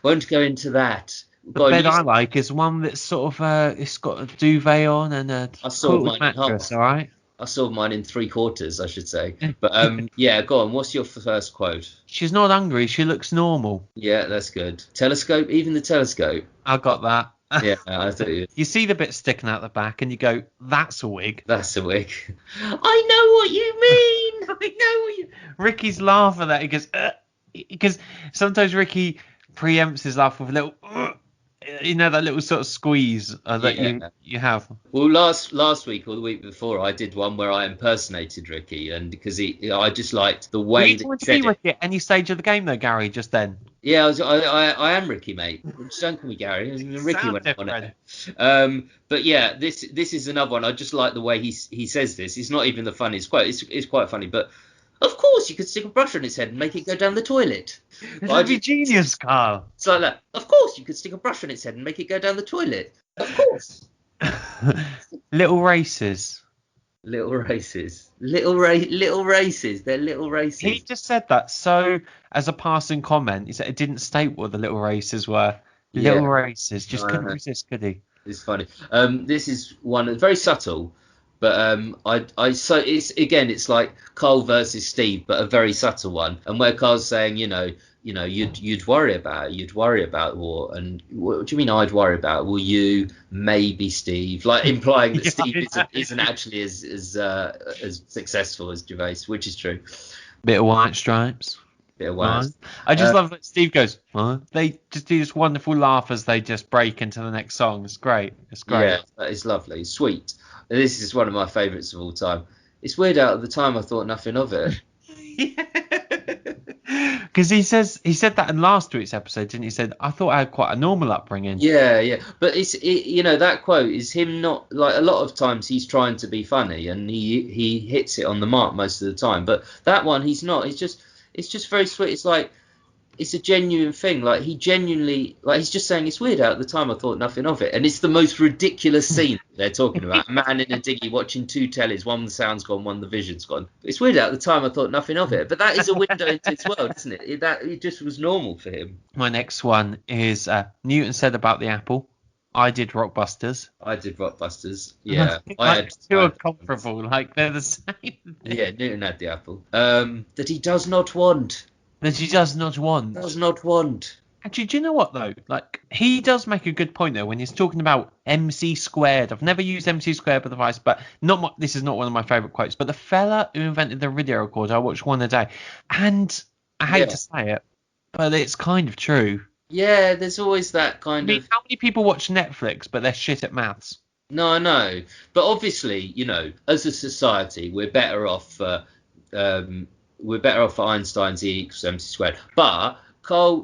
won't go into that. The bed I like is one that's sort of, it's got a duvet on and a quilted mattress, all right? I saw mine in 3/4, I should say. But yeah, go on. What's your first quote? She's not hungry. She looks normal. Yeah, that's good. Telescope, even the telescope. I got that. Yeah, I thought you see the bit sticking out the back and you go, that's a wig. That's a wig. I know what you mean. I know what you... Ricky's laugh at that. He goes, because sometimes Ricky preempts his laugh with a little, that little sort of squeeze that you have. Well, last week or the week before, I did one where I impersonated Ricky, and because I just liked the Were way you that trying he to be said it. Ricky at any stage of the game, though, Gary? Just then. Yeah, I am Ricky, mate. Just don't call me Gary. Ricky Sound went on different. it. But yeah, this is another one. I just like the way he says this. It's not even the funniest quote. It's quite funny, but of course you could stick a brush on his head and make it go down the toilet. That'd be genius, Karl. It's like that. Of course you could stick a brush on its head and make it go down the toilet. Of course. Little races. Little races. Little races. They're little races. He just said that. So, as a passing comment, he said it didn't state what the little races were. Little races. Just couldn't resist, could he? It's funny. This is one that's very subtle, but so it's like Karl versus Steve, but a very subtle one. And where Karl's saying, you'd worry about war, and what do you mean I'd worry about it? Well, you, maybe Steve, like implying that Steve isn't actually as successful as Gervais, which is true. Bit of white stripes. Bit of white. I just love that Steve goes, what? They just do this wonderful laugh as they just break into the next song. It's great. Yeah, that is lovely. Sweet. This is one of my favourites of all time. It's weird. At the time, I thought nothing of it. Because he said that in last week's episode, didn't he? He said, I thought I had quite a normal upbringing. Yeah. But that quote is him not, like, a lot of times he's trying to be funny and he hits it on the mark most of the time. But that one, he's not. It's just very sweet. It's like, it's a genuine thing. Like, he genuinely, like, he's just saying, it's weird. At the time, I thought nothing of it. And it's the most ridiculous scene they're talking about. A man in a dinghy watching two tellies. One the sound's gone, one the vision's gone. It's weird. At the time, I thought nothing of it. But that is a window into his world, isn't it? It just was normal for him. My next one is Newton said about the apple. I did Rockbusters. Yeah. Two are comparable. Like, they're the same. Yeah, Newton had the apple. That he does not want. That he does not want. Does not want. Actually, do you know what, though? Like, he does make a good point, though, when he's talking about MC squared. I've never used MC squared for the device, but this is not one of my favourite quotes. But the fella who invented the video recorder, I watch one a day. And I hate to say it, but it's kind of true. Yeah, there's always that kind of... How many people watch Netflix, but they're shit at maths? No, I know. But obviously, as a society, we're better off for Einstein's E equals MC squared. But Karl,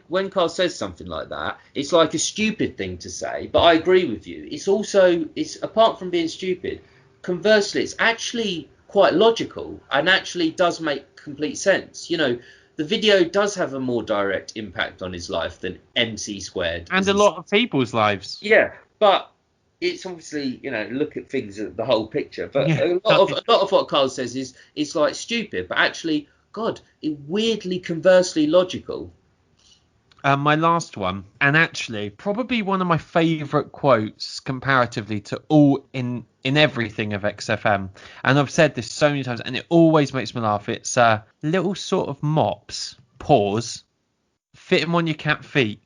when Karl says something like that, it's like a stupid thing to say. But I agree with you. It's apart from being stupid, conversely, it's actually quite logical and actually does make complete sense. The video does have a more direct impact on his life than MC squared. And a lot of people's lives. Yeah, but it's obviously, look at things, the whole picture. But a lot of what Karl says is like stupid, but actually, God, it weirdly conversely logical. My last one, and actually probably one of my favourite quotes comparatively to all in everything of XFM. And I've said this so many times, and it always makes me laugh. It's little sort of mops, pause, fit them on your cat feet.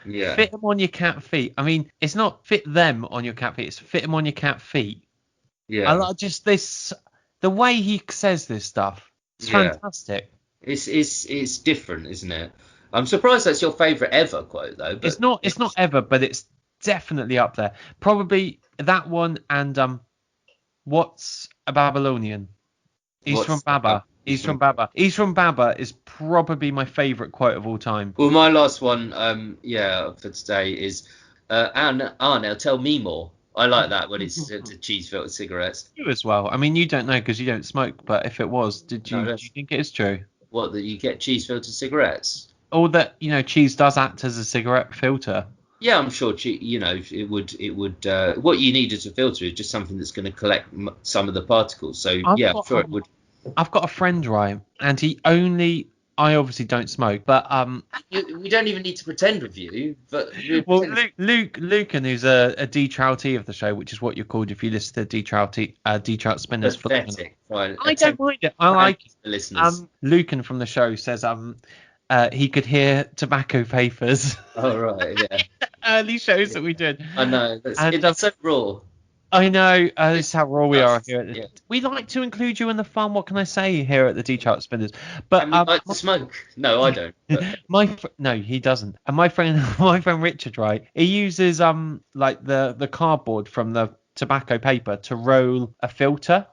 Yeah. Fit them on your cat feet. I mean, it's not fit them on your cat feet, it's fit them on your cat feet. Yeah. I like just this, the way he says this stuff. It's fantastic. It's different, isn't it? I'm surprised that's your favourite ever quote, though. But it's not ever, but it's definitely up there. Probably that one and what's a Babylonian? He's from Baba. He's from Baba is probably my favourite quote of all time. Well, my last one, for today is now tell me more. I like that when it's to cheese filtered cigarettes. You as well. I mean, you don't know because you don't smoke, but if it was, do you think it is true? What, that you get cheese filtered cigarettes? Or that, cheese does act as a cigarette filter. Yeah, I'm sure, it would. What you need as a filter is just something that's going to collect some of the particles. So, I'm sure it would. I've got a friend, right, and I obviously don't smoke, but we don't even need to pretend with you. But Lucan, who's a D-Troutee of the show, which is what you're called if you listen to D-Trout Spinners. Pathetic. I don't mind it. I like it. Listeners. Lucan from the show says he could hear tobacco papers. Oh right, yeah. Early shows that we did. I know. It's so raw. I know. This is how raw we are here. Yeah. We like to include you in the fun. What can I say here at the Trout Spinners? But And we like to smoke. No, I don't. But no, he doesn't. And my friend, my friend Richard, right? He uses like the cardboard from the tobacco paper to roll a filter,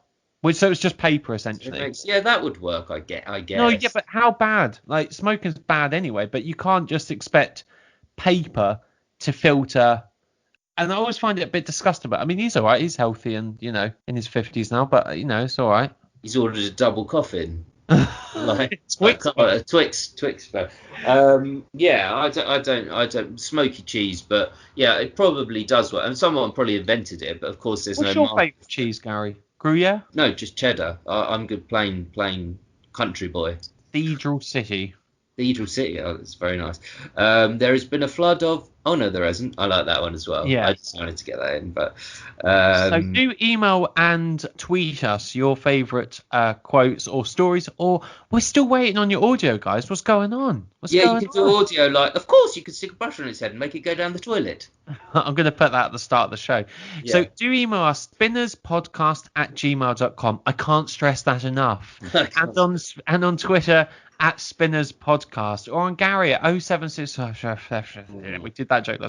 which so it's just paper essentially. yeah, that would work. I guess. No, yeah, but how bad? Like smoking's bad anyway. But you can't just expect paper to filter. And I always find it a bit disgusting. But I mean, he's all right. He's healthy and in his 50s now. But it's all right. He's ordered a double coffin. Like Twix. a Twix. But yeah, I don't smoky cheese, but yeah, it probably does work. And someone probably invented it, but of course there's What's no. your favourite cheese, Gary? Gruyere? No, just cheddar. I'm good plain country boy. Cathedral City. Cathedral City. Oh, that's very nice. There has been a flood of. Oh no, there hasn't. I like that one as well. Yeah. I just wanted to get that in, but. So do email and tweet us your favourite quotes or stories, or we're still waiting on your audio, guys. What's going on? You can do audio like. Of course, you can stick a brush on its head and make it go down the toilet. I'm going to put that at the start of the show. Yeah. So do email us, spinnerspodcast@gmail.com. I can't stress that enough. and on Twitter @spinnerspodcast, or on Gary at 076. We did that joke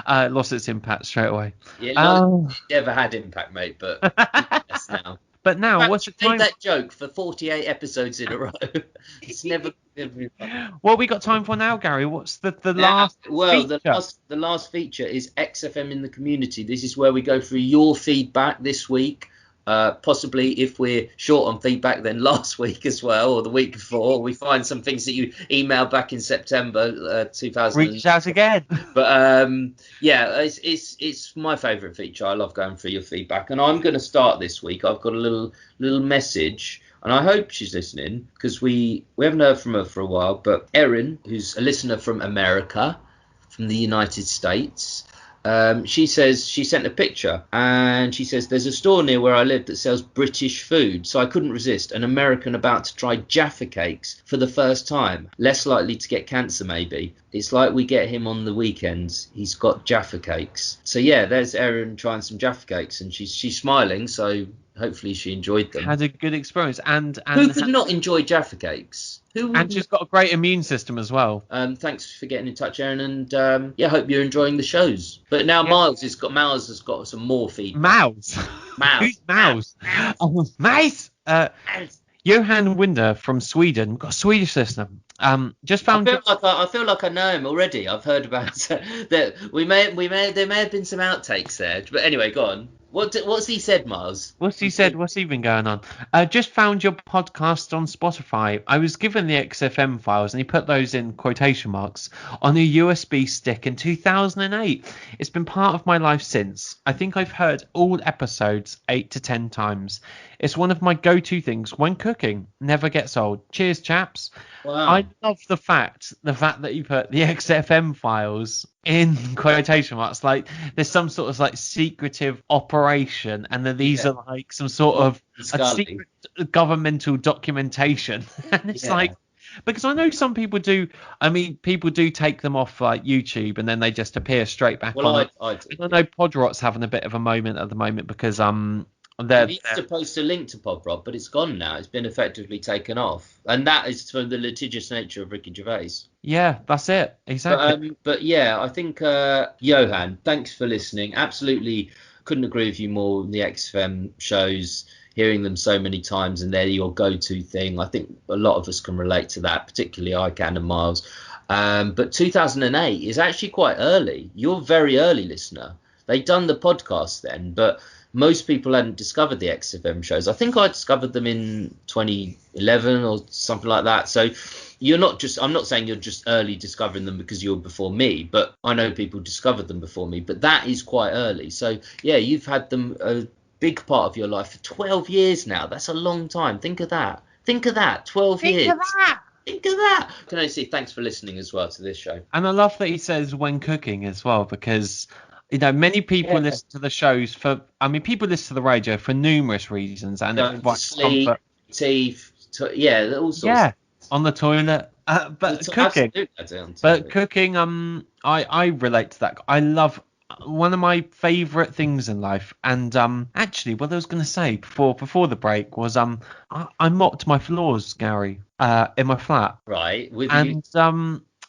lost its impact straight away. Yeah, never had impact, mate, but yes now. But now, what's the time? Made that joke for 48 episodes in a row. It's never. What we got time for now, Gary? What's the last? Well, feature? the last feature is XFM in the community. This is where we go through your feedback this week. Possibly if we're short on feedback, then last week as well, or the week before, we find some things that you emailed back in September 2000. Reach out again. But yeah, it's my favourite feature. I love going through your feedback, and I'm going to start this week. I've got a little message, and I hope she's listening because we haven't heard from her for a while. But Erin, who's a listener from America, from the United States. She says she sent a picture and she says there's a store near where I live that sells British food, so I couldn't resist. An American about to try Jaffa cakes for the first time, less likely to get cancer maybe. It's like we get him on the weekends. He's got Jaffa cakes. So yeah, there's Erin trying some Jaffa cakes, and she's smiling, so hopefully she enjoyed them. Had a good experience, and who could not enjoy Jaffa cakes? And she's got a great immune system as well. Thanks for getting in touch, Erin, and yeah, hope you're enjoying the shows. But now Miles has got some more feedback. Mouse. Who's Mouse? Mouse. Johan Winder from Sweden. We've got a Swedish listener. Just found. I feel like I know him already. I've heard about that. There may have been some outtakes there, but anyway, go on. What's he said, Miles? What's he said? What's he been going on? Just found your podcast on Spotify. I was given the XFM files, and he put those in quotation marks on a USB stick in 2008. It's been part of my life since. I think I've heard all episodes 8 to 10 times. It's one of my go-to things when cooking. Never gets old. Cheers, chaps. Wow. I love the fact that you put the XFM files in quotation marks, like there's some sort of like secretive operation, and then these are like some sort of a secret governmental documentation. And it's like, because I know some people do. I mean, people do take them off like YouTube, and then they just appear straight back on. I know Podrot's having a bit of a moment at the moment because He's supposed to link to Podrot, but it's gone now. It's been effectively taken off, and that is from the litigious nature of Ricky Gervais. Yeah, that's it. Exactly. But yeah, I think Johan, thanks for listening. Absolutely, couldn't agree with you more. The XFM shows, hearing them so many times, and they're your go-to thing. I think a lot of us can relate to that, particularly I can and Miles. But 2008 is actually quite early. You're a very early listener. They'd done the podcast then, but most people hadn't discovered the XFM shows. I think I discovered them in 2011 or something like that. So I'm not saying you're just early discovering them because you're before me, but I know people discovered them before me, but that is quite early. So yeah, you've had them a big part of your life for 12 years now. That's a long time. Think of that. 12 years. Think of that. Can I say thanks for listening as well to this show? And I love that he says when cooking as well, because many people listen to the shows people listen to the radio for numerous reasons, and sleep, teeth, all sorts. Yeah, on the toilet. But cooking. I relate to that. I one of my favourite things in life. And actually, what I was going to say before the break was I mopped my floors, Gary, in my flat, Right, with you. and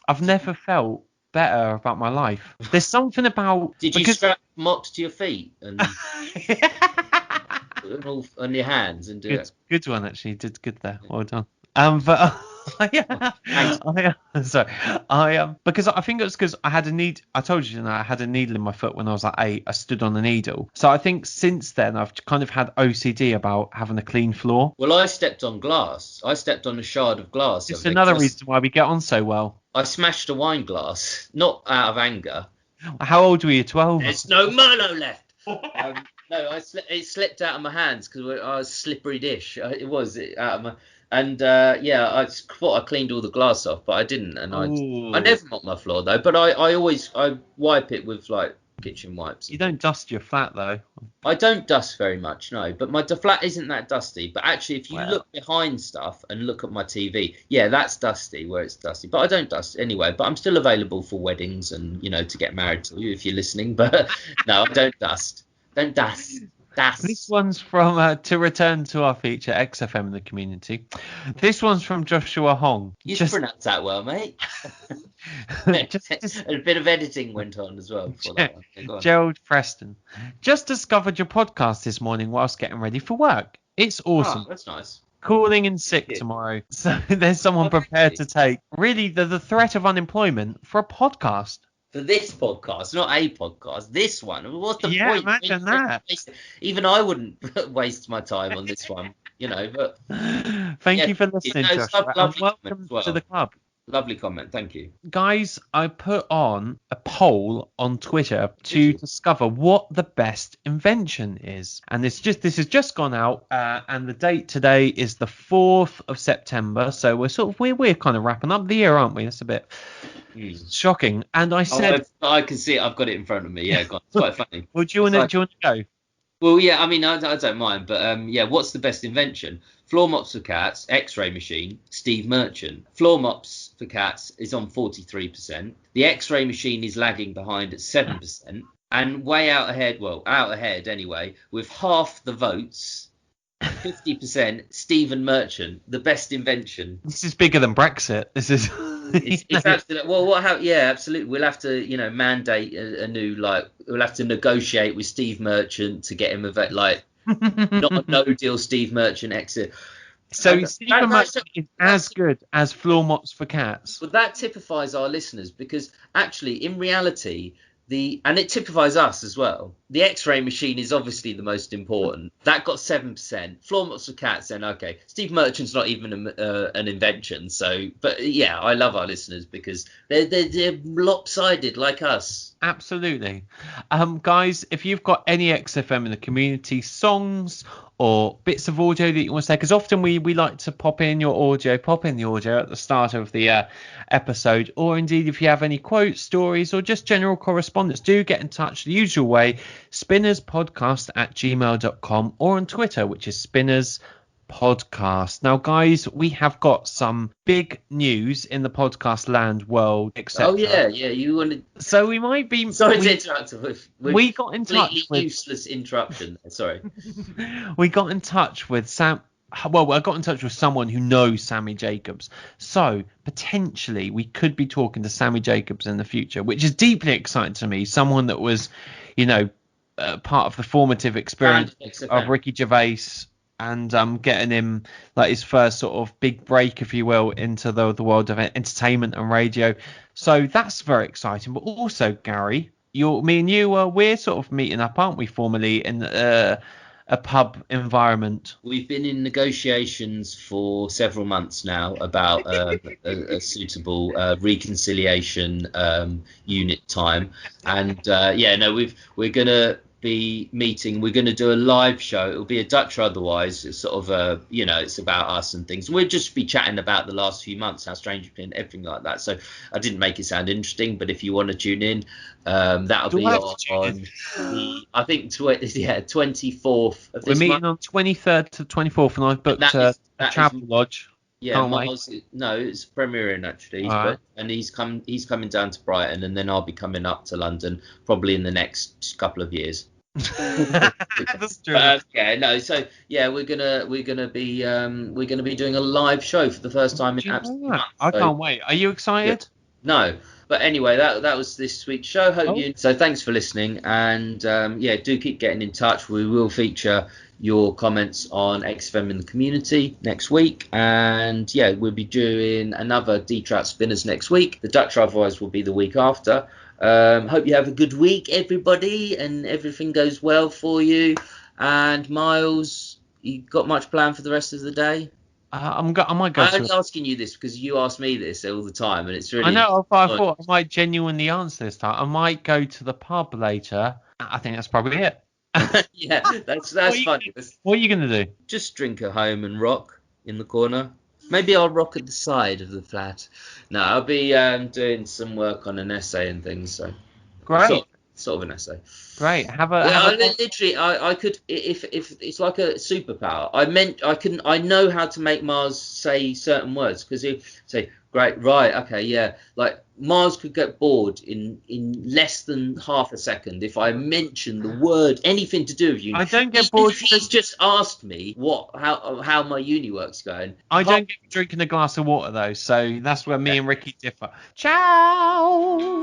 I've never felt better about my life. There's something about Did you because strap mops to your feet and put them all on your hands and do it? good one actually. Did good there. Well done. But Thanks. sorry, because I think it was because I had a need. I told you, I had a needle in my foot when I was like 8. I stood on a needle. So I think since then I've kind of had OCD about having a clean floor. Well, I stepped on glass. I stepped on a shard of glass. It's another reason why we get on so well. I smashed a wine glass, not out of anger. How old were you? 12? There's no Merlot left. No, it slipped out of my hands because I was slippery dish. It was out of my. And I thought I cleaned all the glass off, but I didn't. And I never mop my floor though. But I always wipe it with like kitchen wipes. You don't dust your flat though. I don't dust very much, no. But the flat isn't that dusty. But actually, if you look behind stuff and look at my TV, yeah, that's dusty where it's dusty. But I don't dust anyway. But I'm still available for weddings and to get married to you if you're listening. But no, I don't dust. Don't dust. This one's from, to return to our feature, XFM in the community. This one's from Joshua Hong. You pronounced that well, mate. A bit of editing went on as well before that one. Gerald Preston. Just discovered your podcast this morning whilst getting ready for work. It's awesome. Oh, that's nice. Calling in sick tomorrow. So there's someone prepared to take, really, the threat of unemployment for a podcast. For this podcast, not a podcast, this one. What's the point? Yeah, imagine that. Even I wouldn't waste my time on this one, But thank you for listening, Joshua, and welcome to the club. Lovely comment, thank you. Guys, I put on a poll on Twitter to discover what the best invention is. And this has just gone out, and the date today is the 4th of September. So we're kind of wrapping up the year, aren't we? That's a bit shocking. And I said I can see it, I've got it in front of me. Yeah, it's quite funny. Well, do you want to go? Well, yeah, I mean, I don't mind, but what's the best invention? Floor mops for cats, X-ray machine, Steve Merchant. Floor mops for cats is on 43%. The X-ray machine is lagging behind at 7%. And way out ahead anyway, with half the votes, 50%, Stephen Merchant, the best invention. This is bigger than Brexit. This is... It's absolutely absolutely. We'll have to, mandate a new we'll have to negotiate with Steve Merchant to get him not a no deal Steve Merchant exit. So Stephen Merchant is as good as floor mops for cats. But that typifies our listeners because actually, in reality, and it typifies us as well. The X-ray machine is obviously the most important. That got 7%. Floor mops for cats, then okay. Steve Merchant's not even an invention. So, but yeah, I love our listeners because they're lopsided like us. Absolutely. Guys, if you've got any XFM in the community songs or bits of audio that you want to say, because often we like to pop in the audio at the start of the episode, or indeed if you have any quotes, stories, or just general correspondence, do get in touch the usual way, spinnerspodcast@gmail.com, or on Twitter, which is spinners podcast. Now, guys, we have got some big news in the podcast land world, etc. Oh yeah, you wanted. So we might be. Sorry to interrupt. We got in touch with useless interruption. Sorry. We got in touch with Sam. Well, I got in touch with someone who knows Sammy Jacobs. So potentially we could be talking to Sammy Jacobs in the future, which is deeply exciting to me. Someone that was, part of the formative experience of Ricky Gervais. And getting him his first sort of big break, if you will, into the world of entertainment and radio. So that's very exciting. But also, Gary, me and you, we're sort of meeting up, aren't we, formally in a pub environment? We've been in negotiations for several months now about a suitable reconciliation unit time. And we're going to be meeting. We're going to do a live show. It'll be a Dutch or otherwise. It's sort of it's about us and things. We'll just be chatting about the last few months, how strange it's been, everything like that. So I didn't make it sound interesting, but if you want to tune in, that'll be on I think 24th of this We're meeting month. on 23rd to 24th, and I've booked a travel lodge. Yeah, Can't wait. Miles. No, it's premiering actually, Alright. and he's coming down to Brighton, and then I'll be coming up to London probably in the next couple of years. That's true. Yeah, no. So yeah, we're gonna be doing a live show for the first time in Do you know absolutely that? months. I So, can't wait. Are you excited? no, but anyway, that was this week's show. Hope Oh. you. So thanks for listening, and yeah, do keep getting in touch. We will feature your comments on XFM in the community next week, and yeah, we'll be doing another Trout spinners next week. The Dutch Otherwise will be the week after. Hope you have a good week, everybody, and everything goes well for you. And Miles, you got much planned for the rest of the day? I might go I'm to. only asking you this because you ask me this all the time, and it's I really. know. I thought I might genuinely answer this time. I might go to the pub later. I think that's probably it. Yeah, that's What are you funny. What are you gonna do? Just drink at home and rock in the corner. Maybe I'll rock at the side of the flat. No, I'll be doing some work on an essay and things. So Great, sort of an essay. great. Yeah, Have a. literally, I could if it's like a superpower. I know how to make Mars say certain words because he say great, right, okay, yeah. Like Mars could get bored in less than half a second if I mention the word anything to do with uni. I don't get bored. He's just asked me how my uni work's going. I don't get drinking a glass of water though, so that's where me and Ricky differ. Ciao.